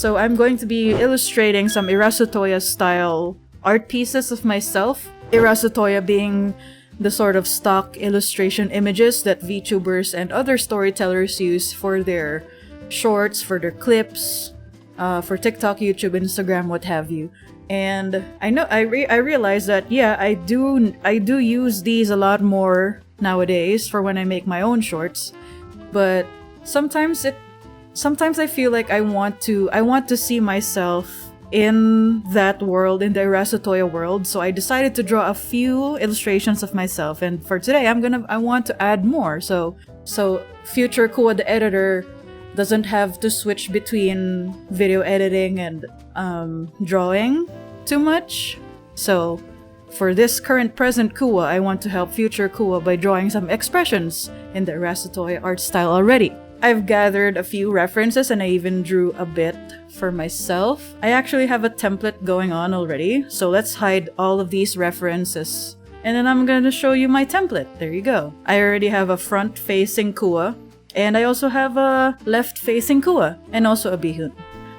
So I'm going to be illustrating some Irasutoya style art pieces of myself. Irasutoya being the sort of stock illustration images that VTubers and other storytellers use for their shorts, for their clips, for TikTok, YouTube, Instagram, what have you. And I realize that I do use these a lot more nowadays for when I make my own shorts, but sometimes I feel like I want to see myself in that world, in the Irasutoya world, so I decided to draw a few illustrations of myself, and for today I want to add more, so future Kuwa the editor doesn't have to switch between video editing and drawing too much. So for this present Kuwa, I want to help future Kuwa by drawing some expressions in the Irasutoya art style already. I've gathered a few references and I even drew a bit for myself. I actually have a template going on already, so let's hide all of these references. And then I'm gonna show you my template. There you go. I already have a front-facing Kuwa, and I also have a left-facing Kuwa, and also a bihun.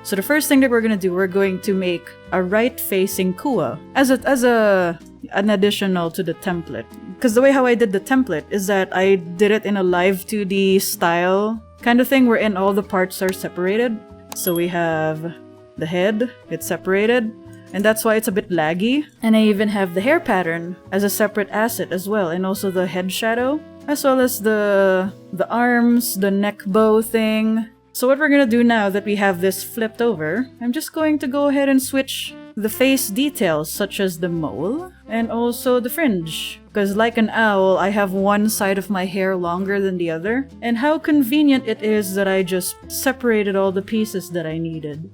So the first thing that we're gonna do, we're going to make a right-facing Kuwa as an additional to the template. Because the way how I did the template is that I did it in a live 2D style kind of thing wherein all the parts are separated. So we have the head, it's separated, and that's why it's a bit laggy. And I even have the hair pattern as a separate asset as well, and also the head shadow, as well as the arms, the neck bow thing. So what we're gonna do now that we have this flipped over, I'm just going to go ahead and switch the face details, such as the mole and also the fringe. Because like an owl, I have one side of my hair longer than the other. And how convenient it is that I just separated all the pieces that I needed.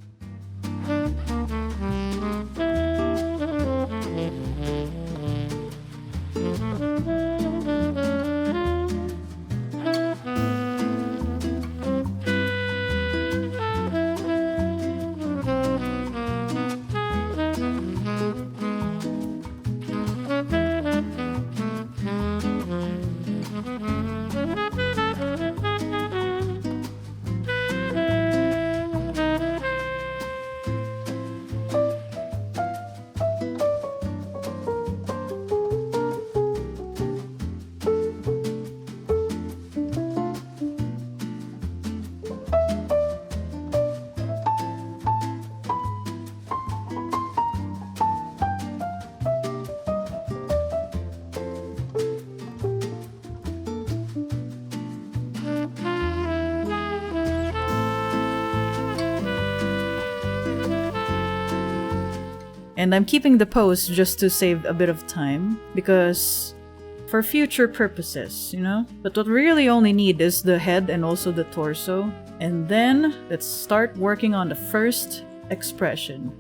And I'm keeping the pose just to save a bit of time, because for future purposes, you know? But what we really only need is the head and also the torso. And then, let's start working on the first expression,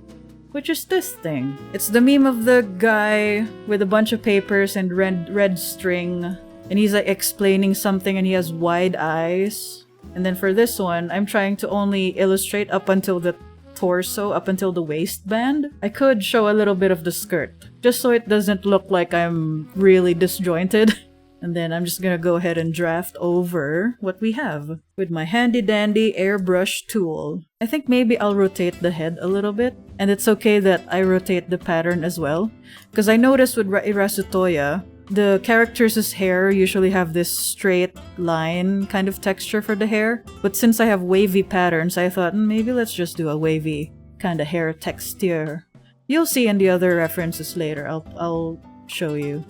which is this thing. It's the meme of the guy with a bunch of papers and red string, and he's like explaining something and he has wide eyes. And then for this one, I'm trying to only illustrate up until the torso, up until the waistband. I could show a little bit of the skirt, just so it doesn't look like I'm really disjointed. And then I'm just gonna go ahead and draft over what we have with my handy dandy airbrush tool. I think maybe I'll rotate the head a little bit, and it's okay that I rotate the pattern as well, because I noticed with Irasutoya, the characters' hair usually have this straight line kind of texture for the hair, but since I have wavy patterns, I thought maybe let's just do a wavy kind of hair texture. You'll see in the other references later. I'll show you.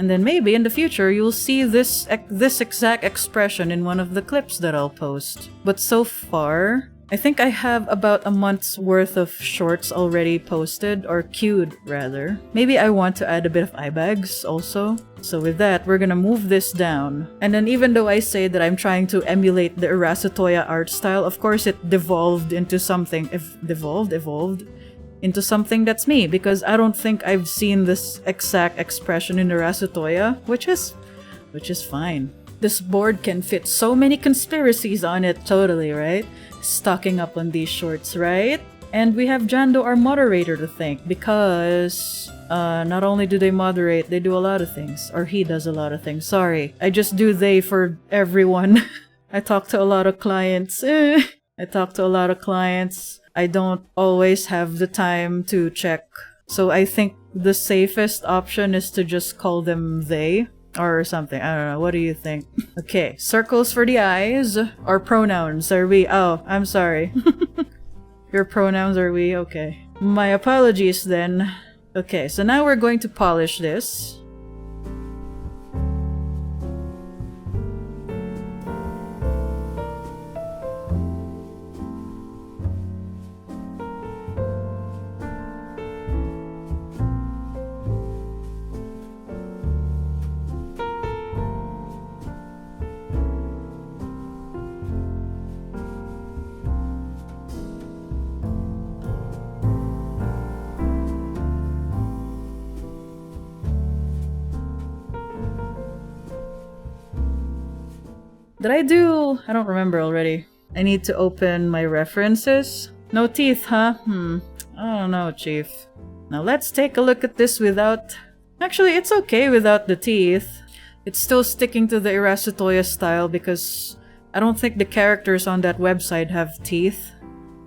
And then maybe in the future you'll see this exact expression in one of the clips that I'll post. But so far, I think I have about a month's worth of shorts already posted, or queued rather. Maybe I want to add a bit of eye bags also. So with that, we're gonna move this down. And then even though I say that I'm trying to emulate the Irasutoya art style, of course it devolved into something, evolved into something that's me, because I don't think I've seen this exact expression in Irasutoya, which is fine. This board can fit so many conspiracies on it, totally, right? Stocking up on these shorts, right? And we have Jando, our moderator, to thank, because not only do they moderate, they do a lot of things. Or he does a lot of things. Sorry, I just do they for everyone. I talk to a lot of clients. I don't always have the time to check. So I think the safest option is to just call them they. Or something. I don't know. What do you think? Okay. Circles for the eyes. Or pronouns. Are we? Oh, I'm sorry. Your pronouns are we? Okay. My apologies then. Okay, so now we're going to polish this. Did I do? I don't remember already. I need to open my references. No teeth, huh? I don't know, Chief. Now let's take a look at this without... Actually, it's okay without the teeth. It's still sticking to the Irasutoya style because I don't think the characters on that website have teeth.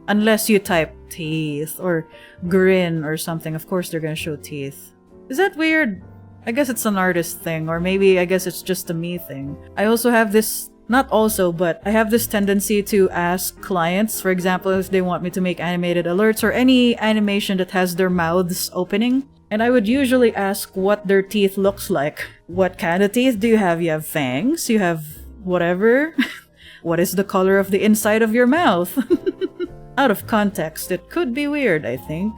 Unless you type teeth or grin or something. Of course they're gonna show teeth. Is that weird? I guess it's an artist thing, or maybe I guess it's just a me thing. I also have this... Not also, but I have this tendency to ask clients, for example, if they want me to make animated alerts or any animation that has their mouths opening. And I would usually ask what their teeth looks like. What kind of teeth do you have? You have fangs? You have whatever? What is the color of the inside of your mouth? Out of context, it could be weird, I think.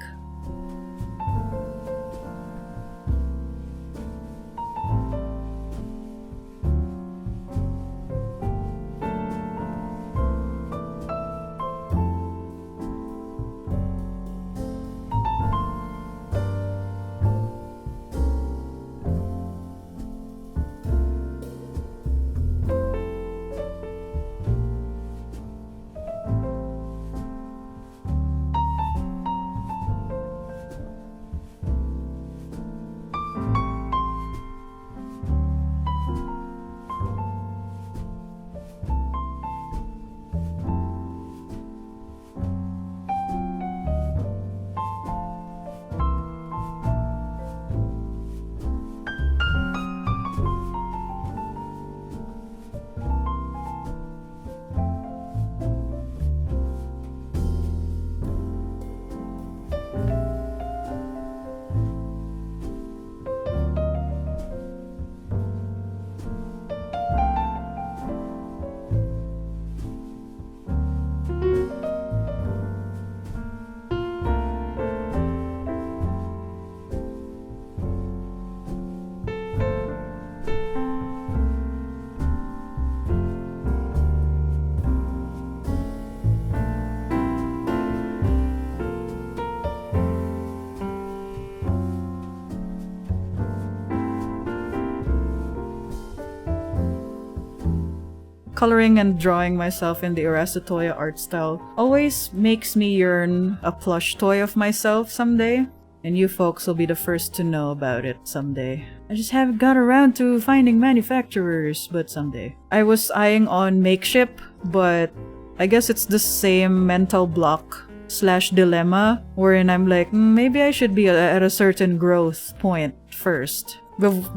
Coloring and drawing myself in the Irasutoya art style always makes me yearn a plush toy of myself someday. And you folks will be the first to know about it someday. I just haven't got around to finding manufacturers, but someday. I was eyeing on Makeship, but I guess it's the same mental block / dilemma wherein I'm like, maybe I should be at a certain growth point first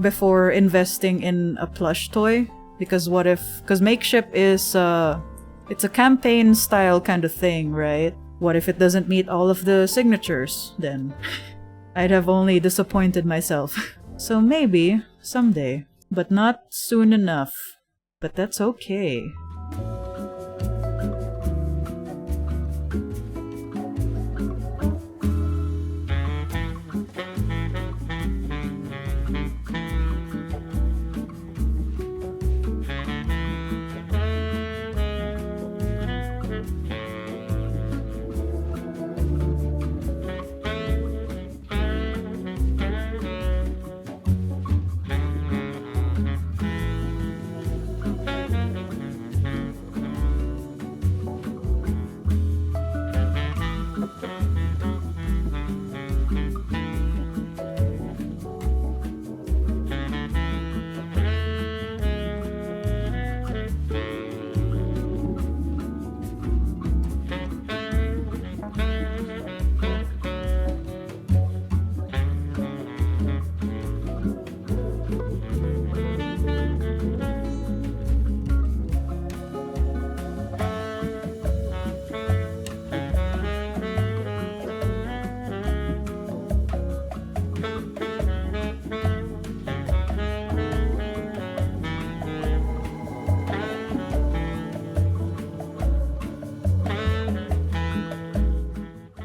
before investing in a plush toy. Because what if... Because Makeship is, it's a campaign style kind of thing, right? What if it doesn't meet all of the signatures, then? I'd have only disappointed myself. So maybe, someday. But not soon enough. But that's okay.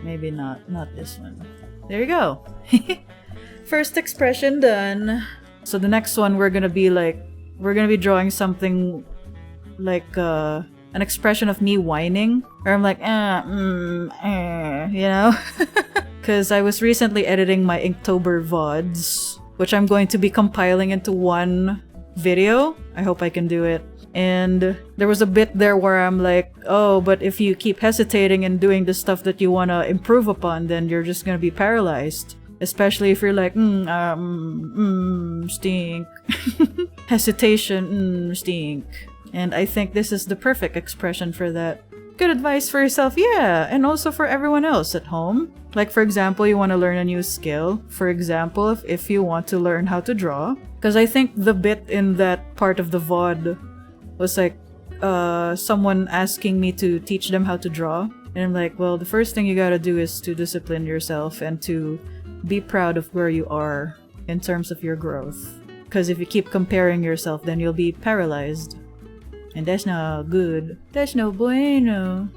Maybe not this one. There you go. First expression done. So the next one we're gonna be drawing something like an expression of me whining, or I'm like you know, because I was recently editing my Inktober VODs, which I'm going to be compiling into one video. I hope I can do it. And there was a bit there where I'm like, oh, but if you keep hesitating and doing the stuff that you want to improve upon, then you're just gonna be paralyzed. Especially if you're like, stink. Hesitation, stink. And I think this is the perfect expression for that. Good advice for yourself, yeah, and also for everyone else at home. Like, for example, you want to learn a new skill. For example, if you want to learn how to draw. Because I think the bit in that part of the VOD was like someone asking me to teach them how to draw. And I'm like, well, the first thing you gotta do is to discipline yourself and to be proud of where you are in terms of your growth. Because if you keep comparing yourself, then you'll be paralyzed. And that's not good. That's no bueno.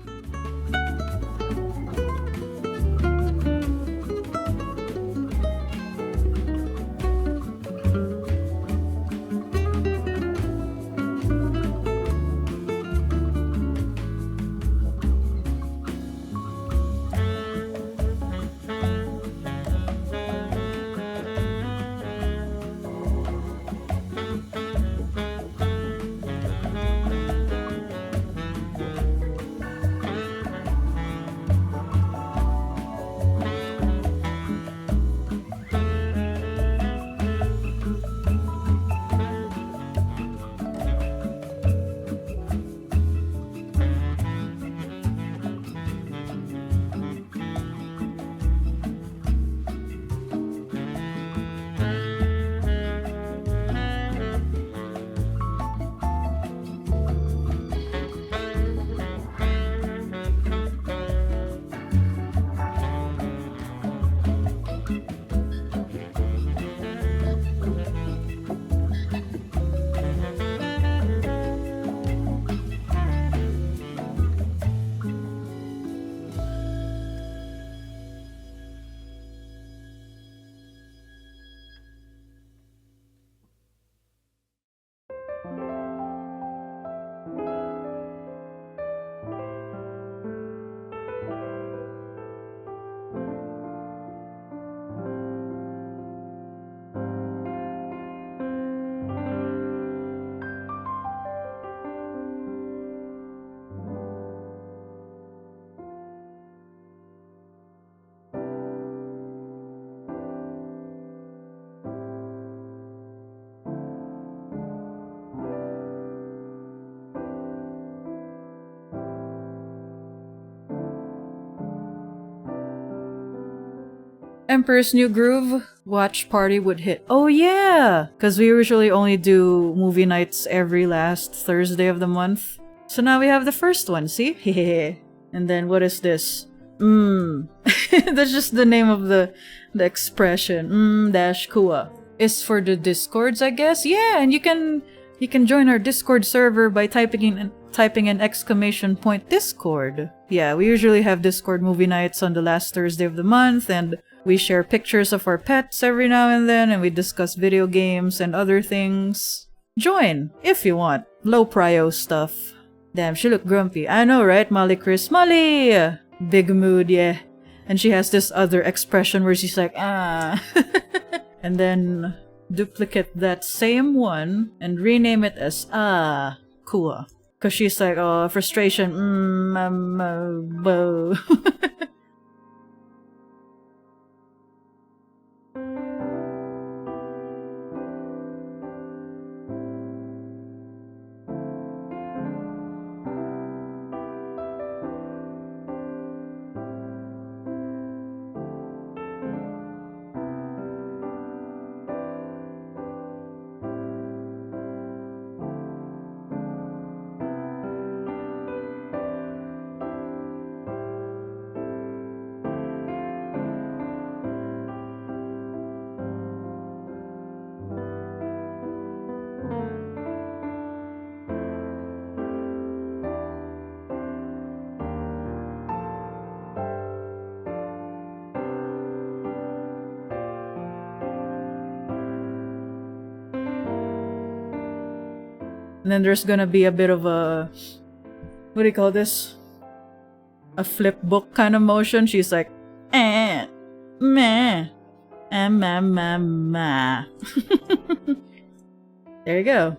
Emperor's New Groove watch party would hit. Oh yeah! Because we usually only do movie nights every last Thursday of the month. So now we have the first one, see? Hehehe. And then what is this? That's just the name of the expression. Dash Kuwa. Is for the Discords, I guess? Yeah, and you can join our Discord server by typing an exclamation point Discord. Yeah, we usually have Discord movie nights on the last Thursday of the month, and we share pictures of our pets every now and then, and we discuss video games and other things. Join, if you want. Low prio stuff. Damn, she looked grumpy. I know, right, Molly Chris? Molly! Big mood, yeah. And she has this other expression where she's like, ah. And then duplicate that same one and rename it as Kuwa. Because she's like, oh, frustration. Bo. And then there's gonna be a bit of a, what do you call this? A flip book kind of motion. She's like, meh, ma. There you go.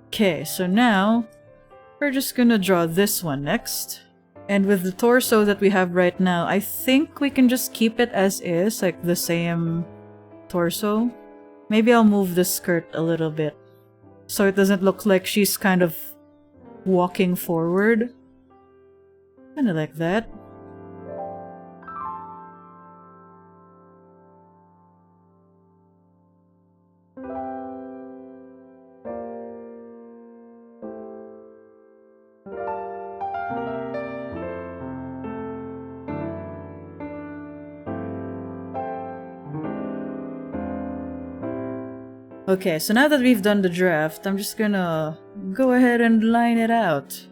Okay, so now we're just gonna draw this one next. And with the torso that we have right now, I think we can just keep it as is, like the same torso. Maybe I'll move the skirt a little bit, so it doesn't look like she's kind of walking forward. Kinda like that. Okay, so now that we've done the draft, I'm just gonna go ahead and line it out.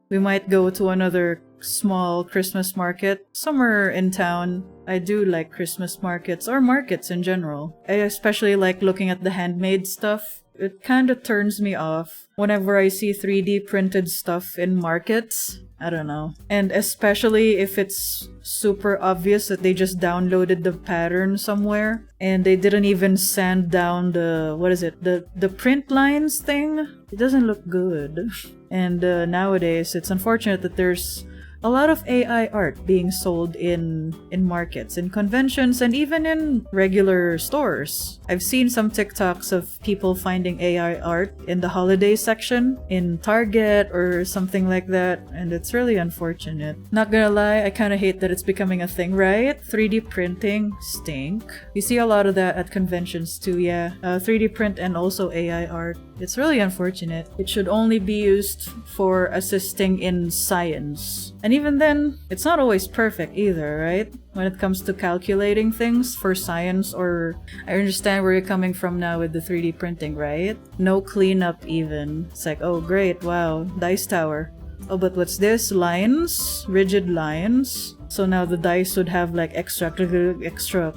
We might go to another small Christmas market somewhere in town. I do like Christmas markets, or markets in general. I especially like looking at the handmade stuff. It kind of turns me off whenever I see 3D printed stuff in markets. I don't know. And especially if it's super obvious that they just downloaded the pattern somewhere and they didn't even sand down the, what is it, the print lines thing. It doesn't look good. And nowadays, it's unfortunate that there's a lot of AI art being sold in markets, in conventions, and even in regular stores. I've seen some TikToks of people finding AI art in the holiday section in Target or something like that, and it's really unfortunate. Not gonna lie, I kinda hate that it's becoming a thing, right? 3D printing stink. You see a lot of that at conventions too, yeah. 3D print and also AI art. It's really unfortunate. It should only be used for assisting in science. And even then, it's not always perfect either, right? When it comes to calculating things for science, or I understand where you're coming from now with the 3D printing, right? No cleanup even. It's like, oh great, wow, dice tower. Oh, but what's this? Lines? Rigid lines? So now the dice would have like extra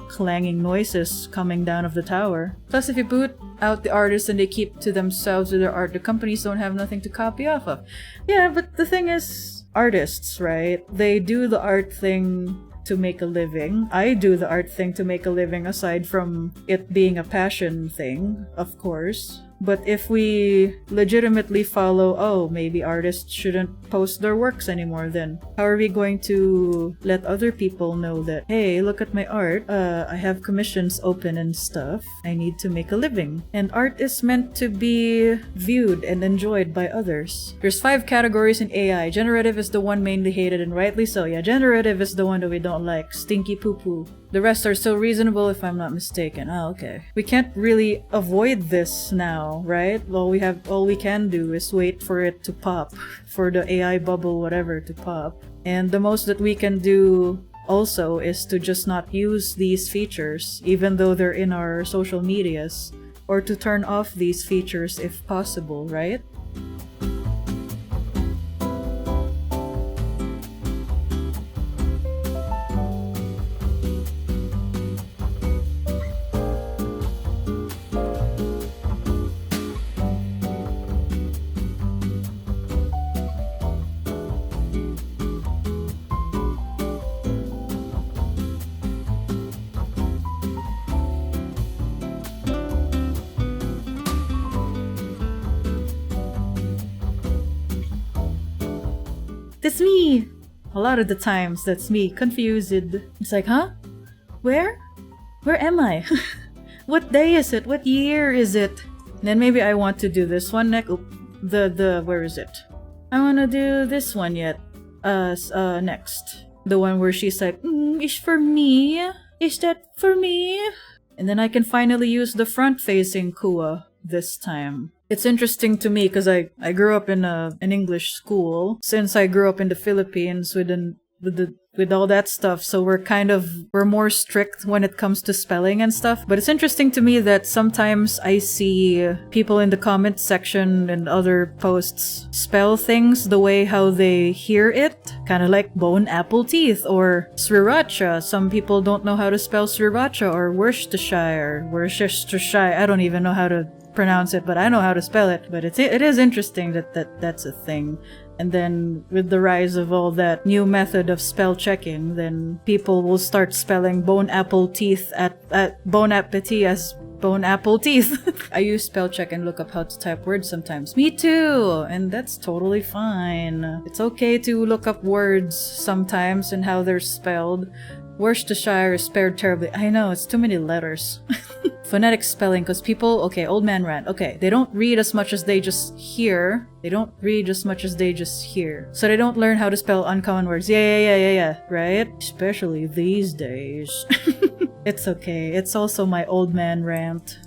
clanging noises coming down of the tower. Plus, if you boot out the artists and they keep to themselves with their art, the companies don't have nothing to copy off of. Yeah, but the thing is, artists, right? They do the art thing to make a living. I do the art thing to make a living, aside from it being a passion thing, of course. But if we legitimately follow, oh, maybe artists shouldn't post their works anymore, then how are we going to let other people know that, hey, look at my art, I have commissions open and stuff, I need to make a living. And art is meant to be viewed and enjoyed by others. There's 5 categories in AI. Generative is the one mainly hated, and rightly so. Yeah, generative is the one that we don't like. Stinky poo-poo. The rest are still reasonable if I'm not mistaken. Oh, okay. We can't really avoid this now, right? All we can do is wait for it to pop, for the AI bubble whatever to pop. And the most that we can do also is to just not use these features, even though they're in our social medias, or to turn off these features if possible, right? That's me! A lot of the times, that's me, confused. It's like, huh? Where? Where am I? What day is it? What year is it? Then maybe I want to do this one next. Where is it? I want to do this one yet. Next. The one where she's like, is for me? Is that for me? And then I can finally use the front-facing Kuwa this time. It's interesting to me because I grew up in an English school. Since I grew up in the Philippines with all that stuff, so we're more strict when it comes to spelling and stuff. But it's interesting to me that sometimes I see people in the comment section and other posts spell things the way how they hear it, kind of like bone apple teeth or sriracha. Some people don't know how to spell sriracha or Worcestershire. I don't even know how to pronounce it, but I know how to spell it. But it is interesting that's a thing. And then with the rise of all that new method of spell checking, then people will start spelling bone apple teeth at bon appetit as bone apple teeth. I use spell check and look up how to type words sometimes. Me too! And that's totally fine. It's okay to look up words sometimes and how they're spelled. Worcestershire is spelled terribly. I know, it's too many letters. Phonetic spelling, because people, okay, old man rant. Okay, they don't read as much as they just hear. They don't read as much as they just hear. So they don't learn how to spell uncommon words. Yeah, right? Especially these days. It's okay. It's also my old man rant.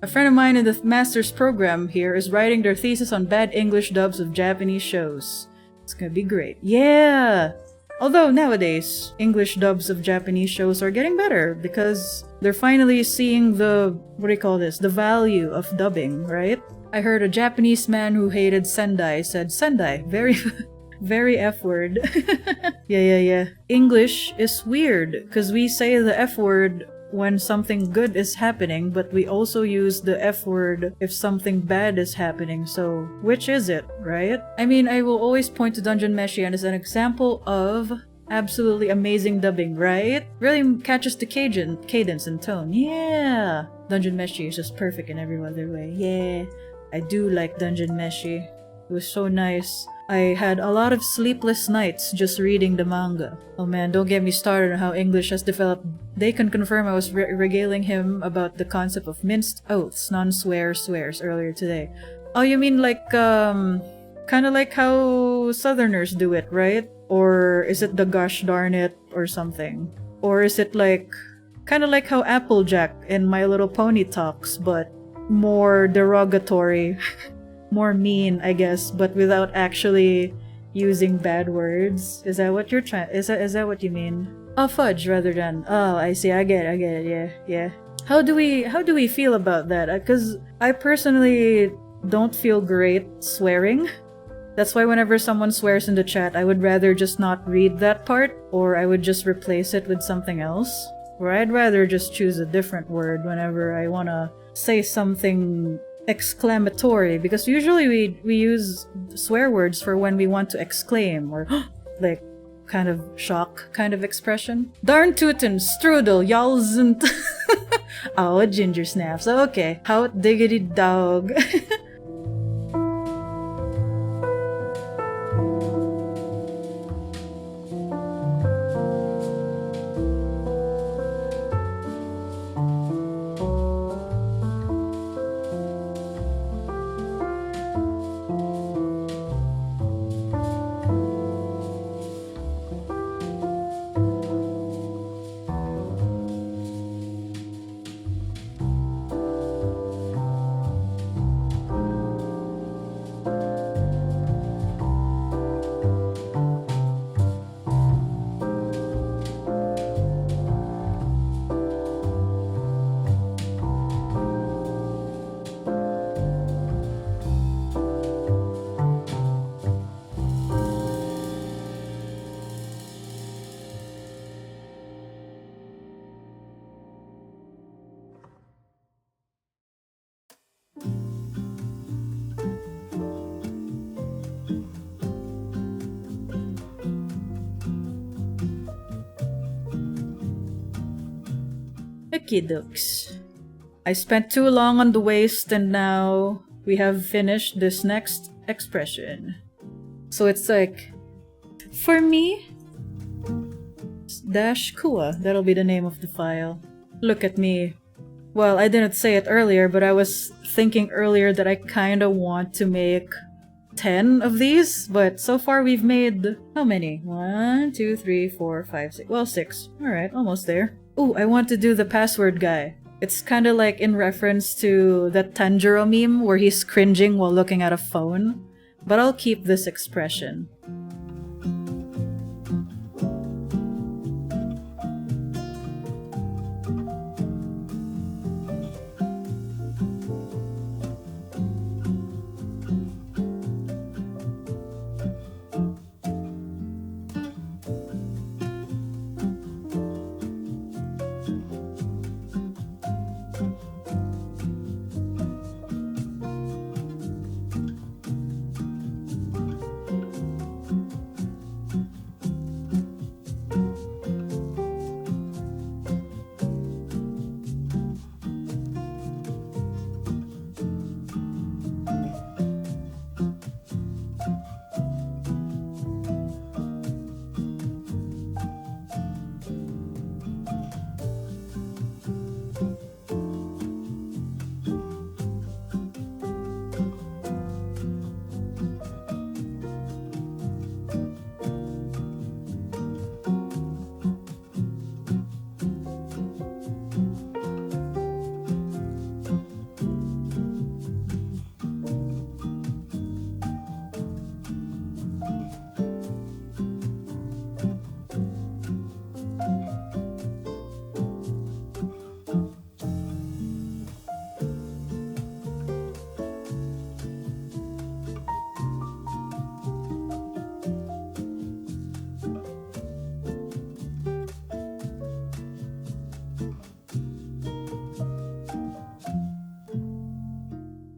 A friend of mine in the master's program here is writing their thesis on bad English dubs of Japanese shows. It's gonna be great. Yeah! Although nowadays, English dubs of Japanese shows are getting better because they're finally seeing the value of dubbing, right? I heard a Japanese man who hated Sendai said, Sendai, very, very F word. Yeah. English is weird because we say the F word when something good is happening, but we also use the F word if something bad is happening. So, which is it, right? I mean, I will always point to Dungeon Meshi as an example of absolutely amazing dubbing, right? Really catches the cadence and tone. Yeah! Dungeon Meshi is just perfect in every other way. Yeah! I do like Dungeon Meshi. It was so nice. I had a lot of sleepless nights just reading the manga. Oh man, don't get me started on how English has developed. They can confirm I was regaling him about the concept of minced oaths, non-swears earlier today. Oh, you mean like, kinda like how Southerners do it, right? Or is it the gosh darn it or something? Or is it like, kinda like how Applejack in My Little Pony talks, but more derogatory. More mean, I guess, but without actually using bad words. Is that what you're trying? Is that what you mean? Oh, fudge rather than. Oh, I see. I get it. Yeah. How do we feel about that? Because I personally don't feel great swearing. That's why whenever someone swears in the chat, I would rather just not read that part, or I would just replace it with something else. Or I'd rather just choose a different word whenever I wanna say something exclamatory, because usually we use swear words for when we want to exclaim or like kind of shock kind of expression. Darn tootin' strudel, y'all sind. Oh, ginger snaps. Okay. How diggity dog. Okie dokes. I spent too long on the waist and now we have finished this next expression. So it's like, for me, dash Kuwa. That'll be the name of the file. Look at me. Well, I didn't say it earlier, but I was thinking earlier that I kinda want to make 10 of these, but so far we've made... how many? 1, 2, 3, 4, 5, 6... well, 6. Alright, almost there. Ooh, I want to do the password guy. It's kinda like in reference to that Tanjiro meme where he's cringing while looking at a phone. But I'll keep this expression.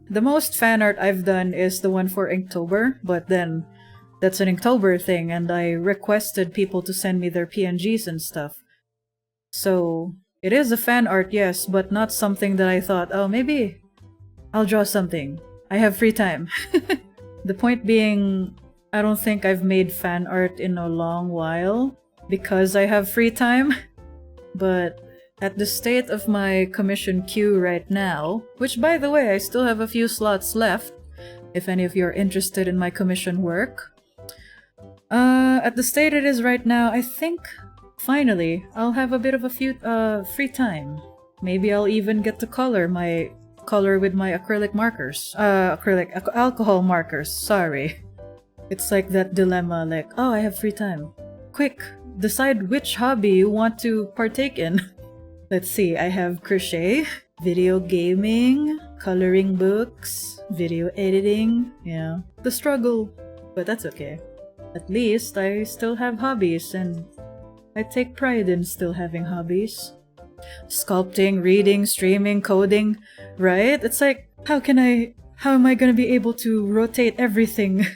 The most fan art I've done is the one for Inktober, but then that's an Inktober thing and I requested people to send me their PNGs and stuff. So it is a fan art, yes, but not something that I thought, oh, maybe I'll draw something. I have free time. The point being, I don't think I've made fan art in a long while because I have free time. But at the state of my commission queue right now, which by the way, I still have a few slots left, if any of you are interested in my commission work. At the state it is right now, I think, finally, I'll have a bit of a free time. Maybe I'll even get to color with my acrylic markers. Alcohol markers, sorry. It's like that dilemma, like, oh, I have free time. Quick, decide which hobby you want to partake in. Let's see, I have crochet, video gaming, coloring books, video editing, yeah. The struggle, but that's okay. At least I still have hobbies and I take pride in still having hobbies. Sculpting, reading, streaming, coding, right? It's like, how am I gonna be able to rotate everything?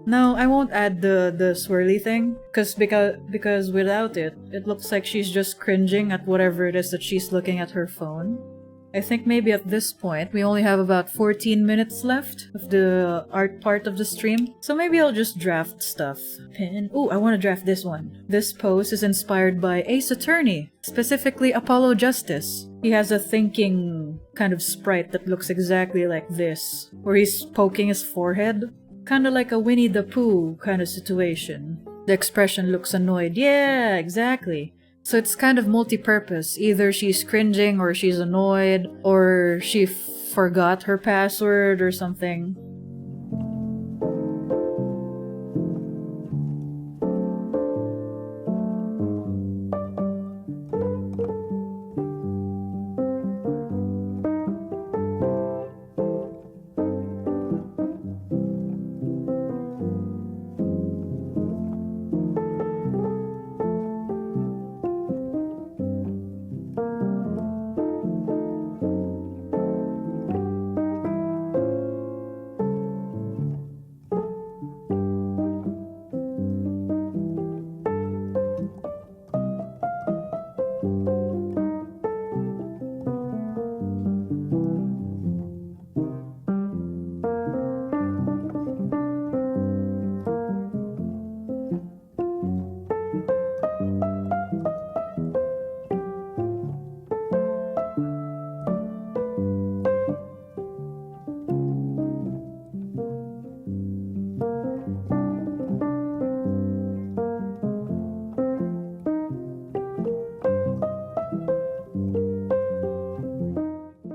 No, I won't add the swirly thing, because without it, it looks like she's just cringing at whatever it is that she's looking at her phone. I think maybe at this point, we only have about 14 minutes left of the art part of the stream. So maybe I'll just draft stuff. Ooh, I want to draft this one. This pose is inspired by Ace Attorney, specifically Apollo Justice. He has a thinking kind of sprite that looks exactly like this, where he's poking his forehead. Kinda like a Winnie the Pooh kind of situation. The expression looks annoyed. Yeah, exactly. So it's kind of multi-purpose. Either she's cringing, or she's annoyed, or she forgot her password or something.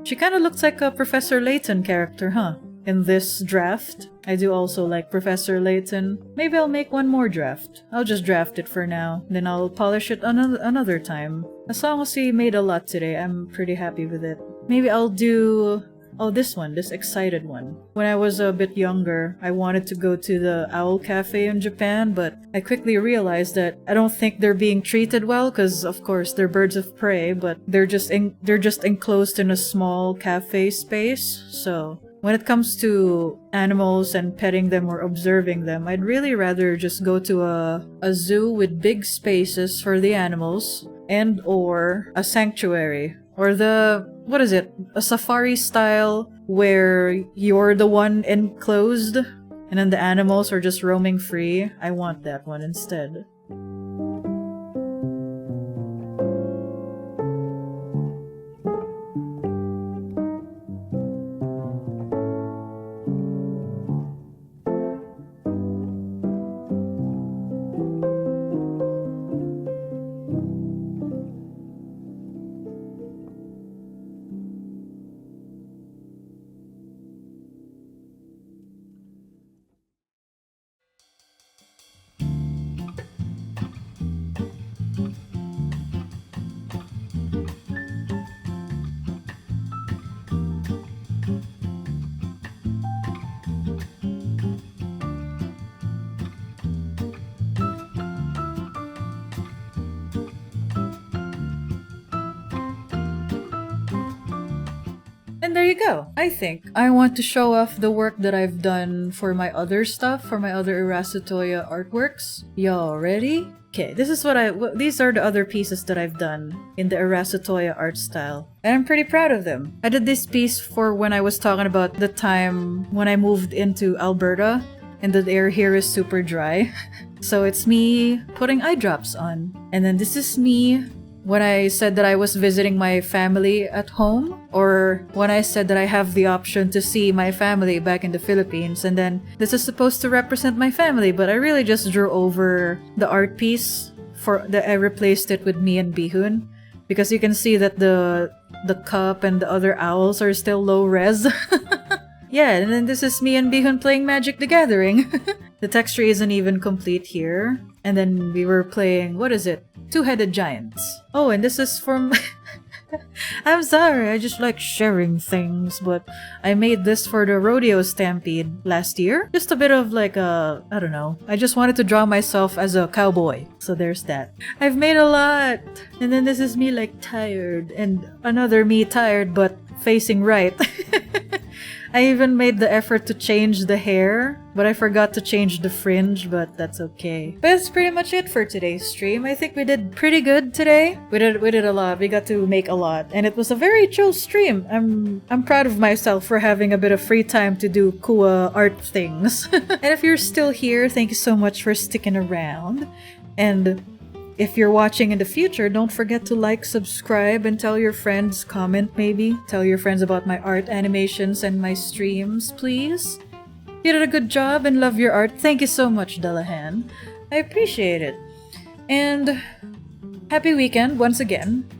She kind of looks like a Professor Layton character, huh? In this draft. I do also like Professor Layton. Maybe I'll make one more draft. I'll just draft it for now, then I'll polish it another time. As long as we made a lot today, I'm pretty happy with it. Maybe I'll do... oh, this one, this excited one. When I was a bit younger, I wanted to go to the Owl Cafe in Japan, but I quickly realized that I don't think they're being treated well, because of course they're birds of prey, but they're just enclosed in a small cafe space. So when it comes to animals and petting them or observing them, I'd really rather just go to a zoo with big spaces for the animals, and or a sanctuary. Or what is it? A safari style where you're the one enclosed and then the animals are just roaming free. I want that one instead. And there you go. I think I want to show off the work that I've done for my other stuff, for my other Irasatoya artworks. Y'all ready? Okay, this is these are the other pieces that I've done in the Irasatoya art style. And I'm pretty proud of them. I did this piece for when I was talking about the time when I moved into Alberta and the air here is super dry. So it's me putting eye drops on. And then this is me when I said that I was visiting my family at home, or when I said that I have the option to see my family back in the Philippines, and then this is supposed to represent my family, but I really just drew over the art piece I replaced it with me and Bihun, because you can see that the cup and the other owls are still low res. Yeah, and then this is me and Bihun playing Magic the Gathering. The texture isn't even complete here. And then we were playing, what is it? Two-Headed Giants. Oh, and this is from... I'm sorry, I just like sharing things, but I made this for the Rodeo Stampede last year. Just a bit of like I don't know. I just wanted to draw myself as a cowboy. So there's that. I've made a lot! And then this is me like tired, and another me tired but facing right. I even made the effort to change the hair, but I forgot to change the fringe, but that's okay. But that's pretty much it for today's stream. I think we did pretty good today. We did a lot. We got to make a lot, and it was a very chill stream. I'm proud of myself for having a bit of free time to do Kuwa art things. And if you're still here, thank you so much for sticking around. And if you're watching in the future, don't forget to like, subscribe, and tell your friends, comment maybe. Tell your friends about my art animations and my streams, please. You did a good job and love your art. Thank you so much, Dullahan. I appreciate it. And happy weekend once again.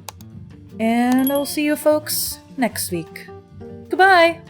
And I'll see you folks next week. Goodbye!